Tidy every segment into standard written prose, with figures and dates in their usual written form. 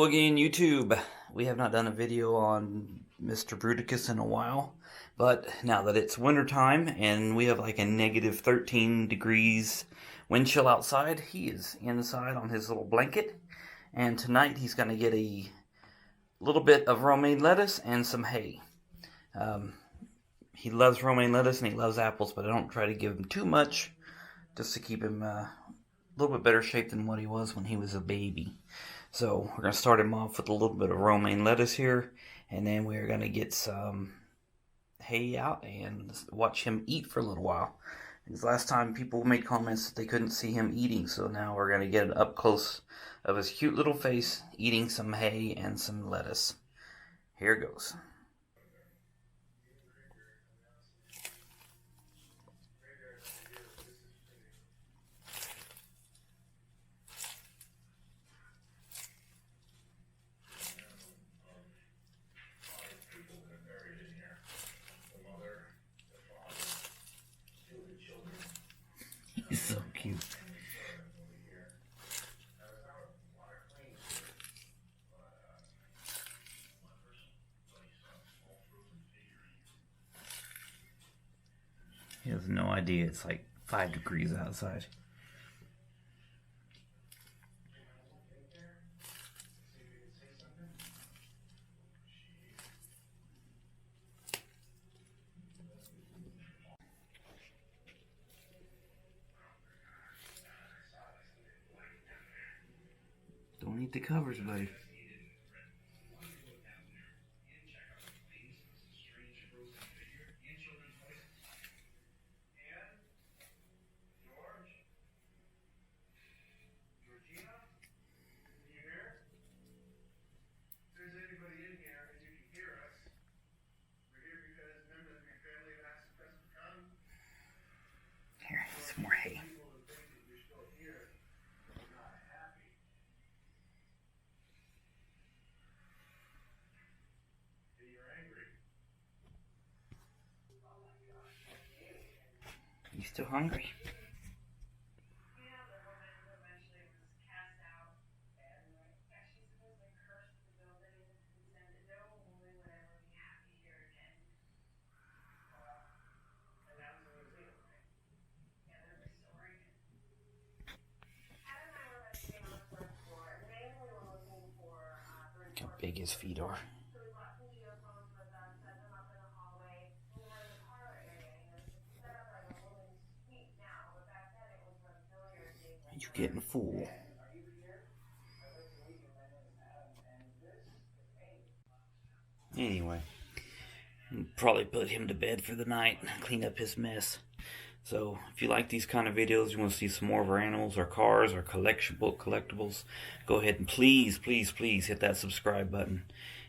again, YouTube. We have not done a video on Mr. Bruticus in a while, but now that it's wintertime and we have like a negative 13 degrees wind chill outside, he is inside on his little blanket, and tonight he's going to get a little bit of romaine lettuce and some hay. He loves romaine lettuce and he loves apples, but I don't try to give him too much just to keep him a little bit better shape than what he was when he was a baby. So we're going to start him off with a little bit of romaine lettuce here, and then we're going to get some hay out and watch him eat for a little while. Because last time people made comments that they couldn't see him eating, so now we're going to get an up close of his cute little face eating some hay and some lettuce. Here it goes. He's so cute. He has no idea it's like 5 degrees outside. Don't eat the covers, buddy. Here, some more hay. You still hungry? Look how big his feet are. You getting full. Anyway, I'll probably put him to bed for the night and clean up his mess. So if you like these kind of videos, you want to see some more of our animals, our cars, our collectibles, go ahead and please hit that subscribe button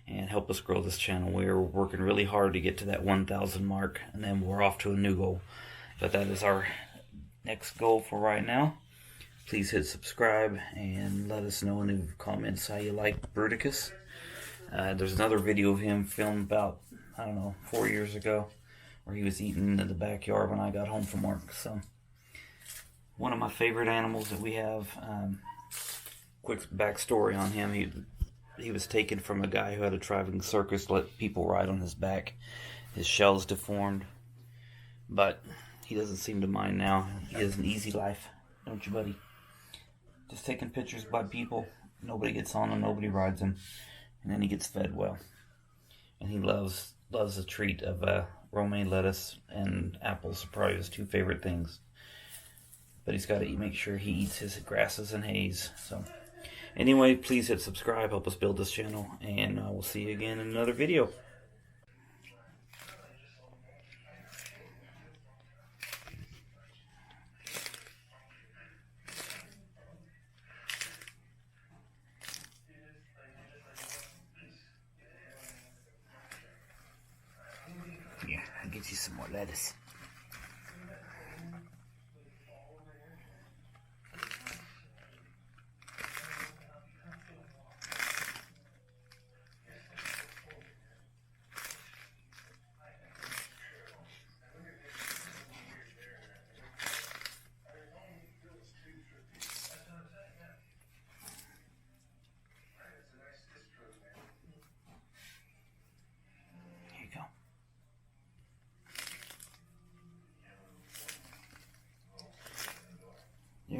and help us grow this channel. We're working really hard to get to that 1,000 mark, and then we're off to a new goal. But that is our next goal for right now. Please hit subscribe and let us know in the comments how you like Bruticus. There's another video of him filmed about, 4 years ago, where he was eating in the backyard when I got home from work. So, one of my favorite animals that we have. Quick backstory on him: he was taken from a guy who had a traveling circus, let people ride on his back. His shell's deformed, but he doesn't seem to mind now. He has an easy life, don't you, buddy? Just taking pictures by people. Nobody gets on him, nobody rides him, and then he gets fed well. And he loves the treat of romaine lettuce and apples are probably his 2 favorite things. But he's got to make sure he eats his grasses and hays. So anyway, please hit subscribe, help us build this channel, and we'll see you again in another video. Yeah, I'll get you some more lettuce.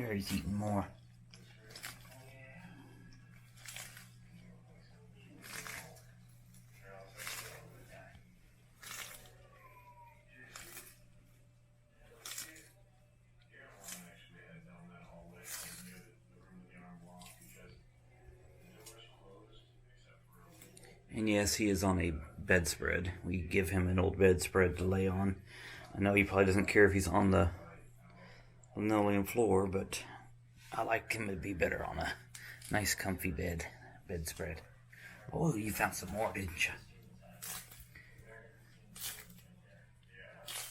There he's eating more. And yes, he is on a bedspread. We give him an old bedspread to lay on. I know he probably doesn't care if he's on the linoleum floor, but I like him to be better on a nice comfy bedspread. Oh, you found some more, didn't you?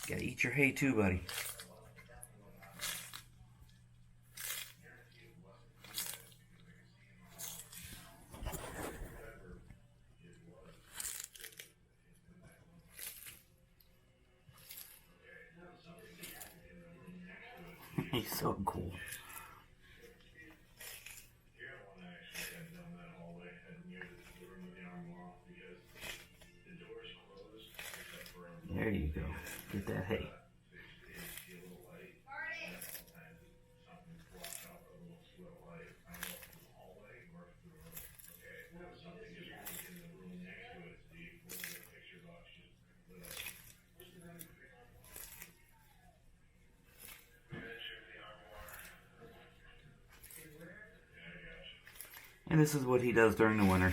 Gotta eat your hay too, buddy. He's so cool. There you go. Get that hay. And this is what he does during the winter.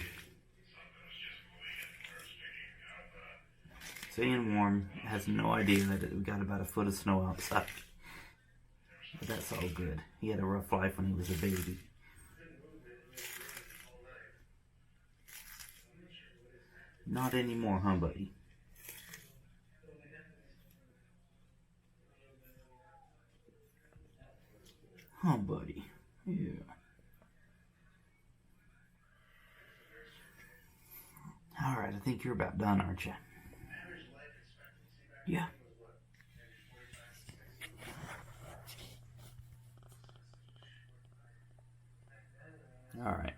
Staying warm, has no idea that we got about a foot of snow outside. But that's all good. He had a rough life when he was a baby. Not anymore, huh, buddy? Huh, buddy? Yeah. Alright, I think you're about done, aren't you? Yeah. Alright.